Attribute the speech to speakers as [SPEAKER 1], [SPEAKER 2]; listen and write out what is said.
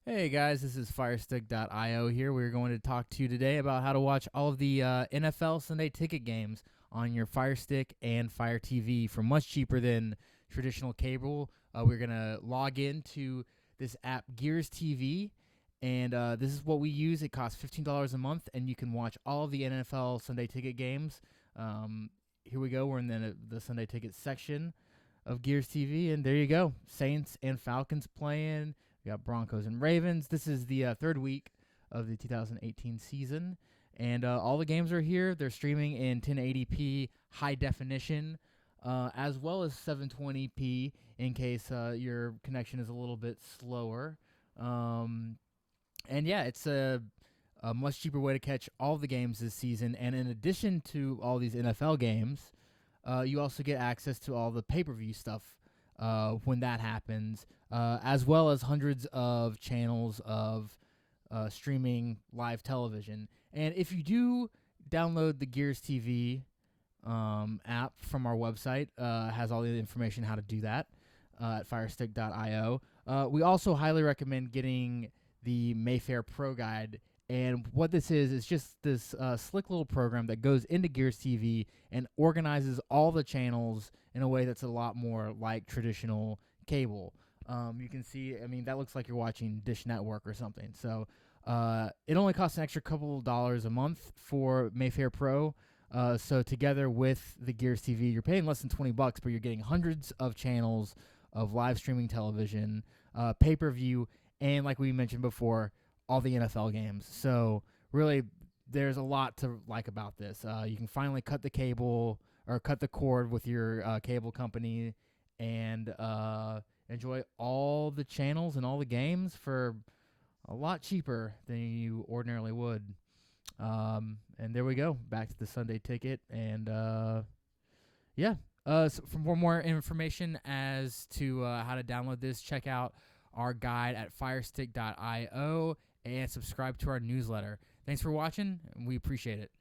[SPEAKER 1] Hey guys, this is Firestick.io here. We're going to talk to you today about how to watch all of the NFL Sunday ticket games on your Fire Stick and Fire TV for much cheaper than traditional cable. We're going to log into this app, Gears TV, and this is what we use. It costs $15 a month, and you can watch all of the NFL Sunday ticket games. Here we go. We're in the Sunday ticket section of Gears TV, and there you go. Saints and Falcons playing. We got Broncos and Ravens. This is the third week of the 2018 season, and all the games are here. They're streaming in 1080p high definition, as well as 720p in case your connection is a little bit slower. And yeah, it's a much cheaper way to catch all the games this season. And in addition to all these NFL games, you also get access to all the pay-per-view stuff when that happens, as well as hundreds of channels of streaming live television. And if you do download the Gears TV app from our website, has all the information how to do that at Firestick.io. We also highly recommend getting the Mayfair Pro Guide. And what this is just this slick little program that goes into Gears TV and organizes all the channels in a way that's a lot more like traditional cable. You can see, I mean, that looks like you're watching Dish Network or something. So it only costs an extra couple of dollars a month for Mayfair Pro. So together with the Gears TV, you're paying less than $20, but you're getting hundreds of channels of live streaming television, pay-per-view, and like we mentioned before, all the NFL games. So really, there's a lot to like about this. You can finally cut the cable or cut the cord with your cable company and enjoy all the channels and all the games for a lot cheaper than you ordinarily would. And there we go, back to the Sunday ticket. And yeah, so for more information as to how to download this, check out our guide at Firestick.io and subscribe to our newsletter. Thanks for watching, and we appreciate it.